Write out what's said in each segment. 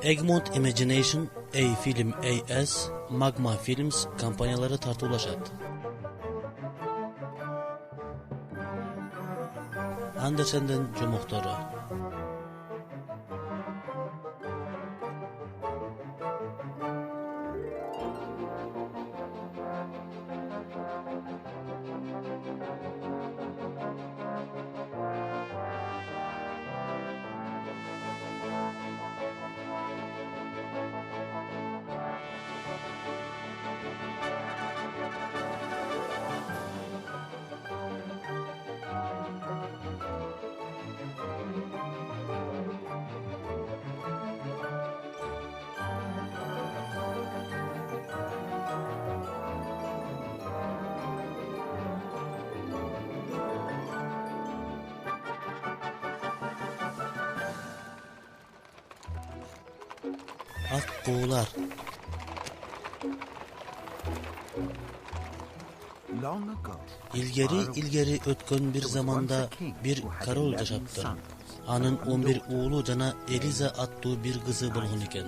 Egmont Imagination, A-Film AS, Magma Films kampanyaları tartılaşat. Andersen'den Jomoktoru. Ak Kuğular. İlgeri ötkön bir zamanda bir karol yaşaptır. Anın 11 oğlu jana Eliza attığı bir kızı bolğun eken.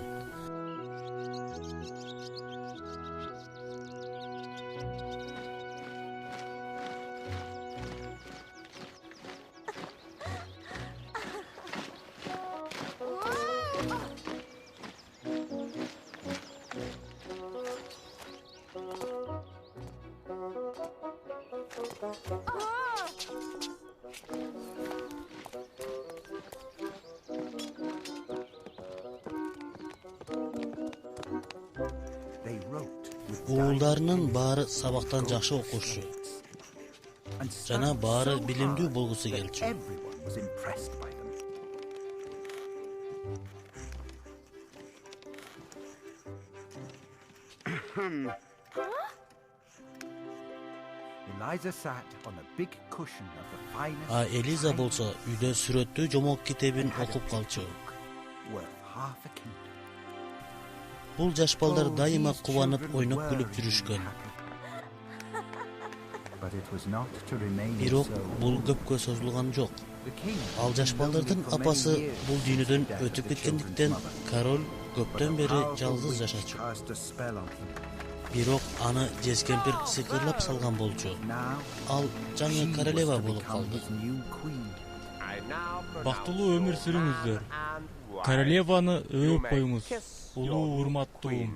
Oğullarının bari sabahtan жақшы оқушы. Жана бары билимдүү болгусу келчү. Eliza bolsa үйдө сүрөттүү жомок китебин окуп калчу. Бул жаш балдар дайыма кубанып, ойноп күлүп жүрүшкөн. Бирок бул көпкө созулган жок. Ал жаш балдардын апасы бул дүйнөдөн өтүп кеткендиктен король көптөн бери жалгыз жашачу. Бирок аны жескемпир сыйкырлап салган болчу. Ал жаңы королева болуп калды. Бактылуу өмүр сүрүңүздөр. Королеваны өөп коюңуз. Улуу урматтуум.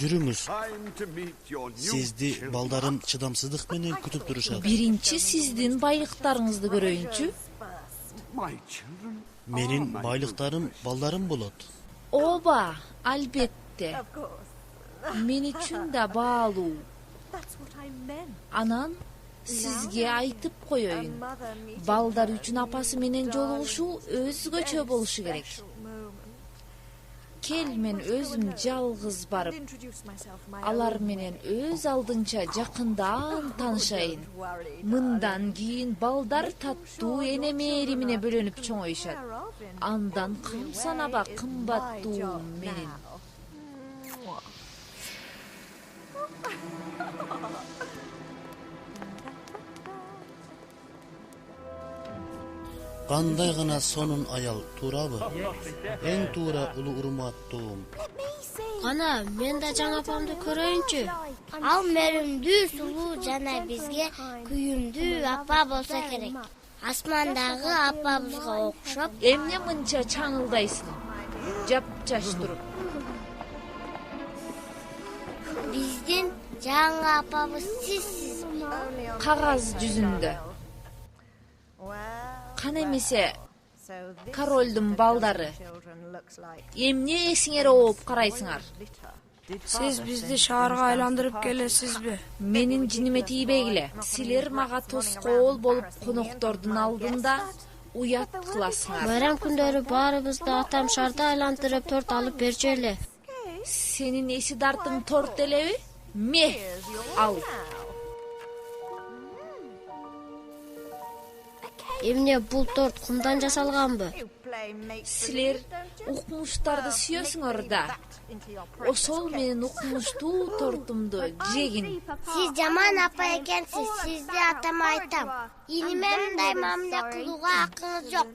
Жүрүңүз. Сизди балдарым чыдамсыздык менен күтүп турушат. Биринчи сиздин байлыктарыңызды көрөйүнчү. Менин байлыктарым балдарым болот. Оба, албетте. Мен үчүн да баалуу. Анан сизге айтып коеюн. Балдар үчүн апасы менен жолугушуу өзгөчө болушу керек. Кел, мен өзүм жалгыз барып, алар менен өз алдынча жакындан таанышайын. Мындан кийин балдар таттуу эне мээримине бөлөнүп чоңоюшат. Андан кым санаба кымбаттуу менин. Кандай гана сонун аял, туурабы? Эң туура улуу урматтуум. Кана, мен да жаңы апамды көрөйүнчү. Ал мээримдүү, сулуу жана бизге күйүмдүү апа болсо керек. Асмандагы апабызга окшоп. Эмне мынча чаңылдайсың? Жапчаш туруп. Биздин жаңы апабыз сизсиз. Кагаз жүзүндө. Кана эмесе королдун балдары. Эмне эсиңер ооп карайсыңар? Сиз бизди шаарга айландырып келесизби? Менин жиниме тийбегиле. Силер мага тоскоол болуп коноктордун алдында уят кыласыңар. Байрам күндөрү баарыбызды атам шаарда айландырып торт алып берчү эле. Сенин эси дартың торт элеби? Ме, ал. Эмне бул торт кумдан жасалганбы? Силер укмуштарды сүйөсүңөр да. Ошол менен укмуштуу тортумду жегин. Сиз жаман апа экенсиз, сизди атама айтам. Иниме мындай мамиле кылууга акыңыз жок.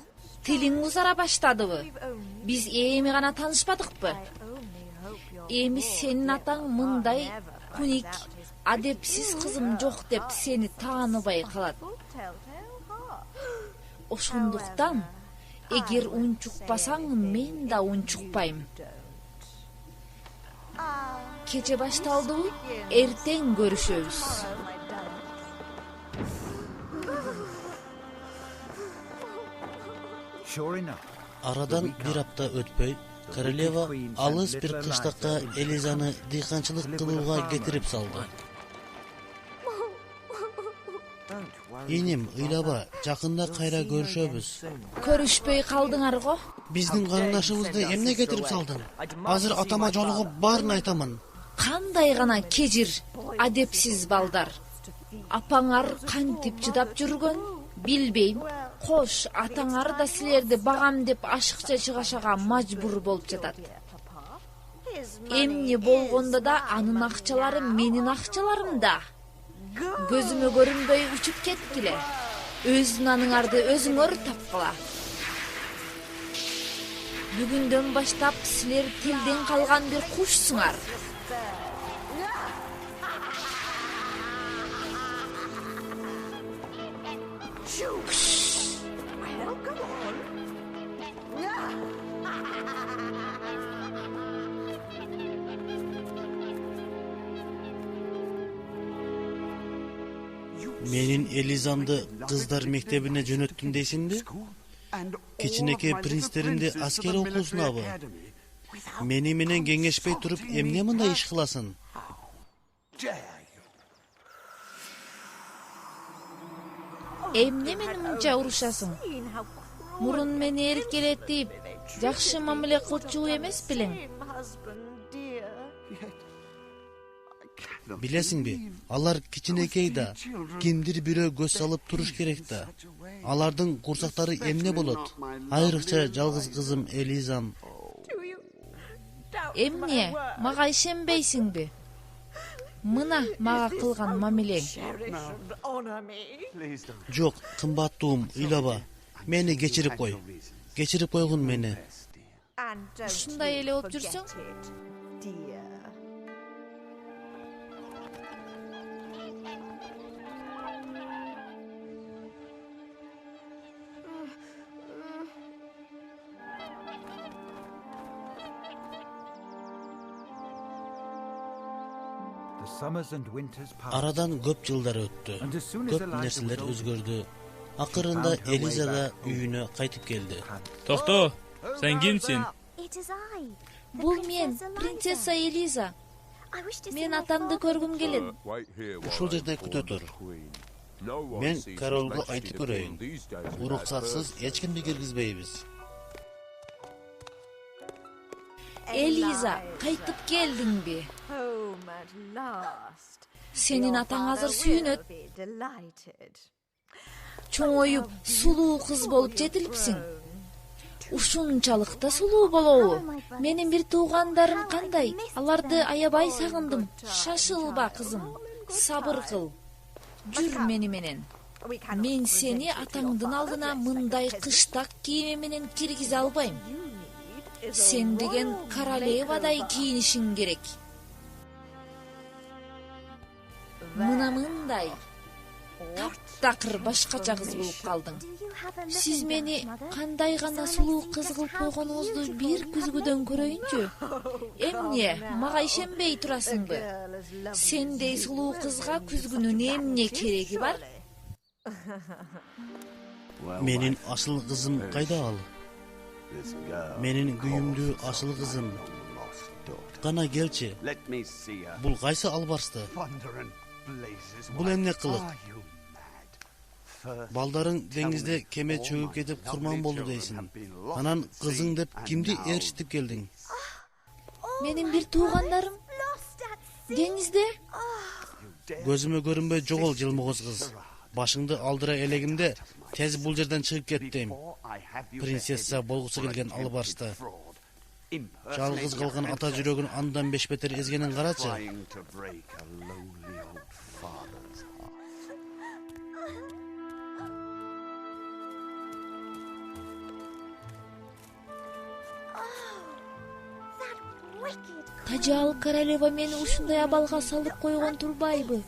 Тилиң узара баштадыбы? Биз эми гана таанышпадыкпы? Эми сенин атаң мындай куник, адепсиз кызым жок деп сени тааныбай калат. Ошондуктан эгер унчукпасаң, мен да унчукпайм. Кече башталдыбы? Эртең көрүшөбүз. Арадан бир апта өтпөй, королева алыс бир кыштакка Элизаны дыйканчылык кылууга кетирип салды. Иним, ыйлаба, жакында кайра көрүшөбүз. Көрүшпөй калдыңар го? Биздин карындашыбызды эмне кетирип салдың? Азыр атама жолугуп баарын айтамын. Кандай гана кежир, адепсиз балдар. Апаңар кантип чыдап жүргөн? Билбейм. Кош, атаңар да силерди багам деп ашыкча чыгашага мажбур болуп жатат. Эмне болгондо да анын акчалары менин акчаларым да. Көзүмө көрүнбөй учуп кеткиле. Өз наныңарды өзүңөр тапкыла. Бүгүндөн баштап силер тилден калган бир кушсуңар. Менин Элизамды кыздар мектебине жөнөттүм дейсиңби? Кичинекей принцтеримди аскер окуусунабы? Мени менен кеңешпей туруп эмне мындай иш кыласың? Эмне мени мынча урушасың? Мурун мени эркелетип, жакшы мамиле кылчу эмес белең? Билесиңби, алар кичинекей да, кимдир бирөө көз салып туруш керек да. Алардын курсактары эмне болот? Айрыкча жалгыз кызым Элизам. Эмне, мага ишенбейсиңби? Мына мага кылган мамилең. Жок, кымбаттуум, ыйлаба. Мени кечирип кой. Кечирип койгун мени. Ушундай эле болуп жүрсөң? Арадан көп жылдар өттү. Көп нерселер өзгөрдү. Акырында Элиза да үйүнө кайтып келди. Токто, сен кимсиң? Бул мен, принцесса Элиза. Мен атамды көргүм келет. Ушул жерде күтө тур. Мен королго айтып көрөйүн. Уруксатсыз эч кимди киргизбейбиз. Элиза, кайтып келдиңби? Сенин атаң азыр сүйүнөт. Чоңоюп, сулуу кыз болуп жетилипсиң. Ушунчалык да сулуу болобу? Менин бир туугандарым кандай? Аларды аябай сагындым. Шашылба, кызым. Сабыр кыл. Жүр мени менен. Мен сени атаңдын алдына мындай кыштак кийими менен киргизе албайм. Сен деген королевадай кийинишиң керек. Мына мындай. Таптакыр башкача кыз болуп калдың. Сиз мени кандай гана сулуу кыз кылып койгонуңузду бир күзгүдөн көрөйүнчү. Эмне, мага ишенбей турасыңбы? Сендей сулуу кызга күзгүнүн эмне кереги бар? Менин асыл кызым кайда ал? Менин күйүмдүү асыл кызым. Кана келчи. Бул кайсы албарсты? Бул эмне кылык? Балдарың деңизде кеме чөгүп кетип курман болду дейсиң. Анан кызың деп кимди ээрчитип келдиң? Менин бир туугандарым деңизде. Көзүмө көрүнбөй жогол жылмоңоз кыз. Башыңды алдыра элегимде тез бул жерден чыгып кеттим. Принцесса болгусу келген албарышта. Жалгыз калган ата жүрөгүн андан бешбетер эзгенин карачы. Тажал королева мени ушундай абалга салып койгон турбайбы?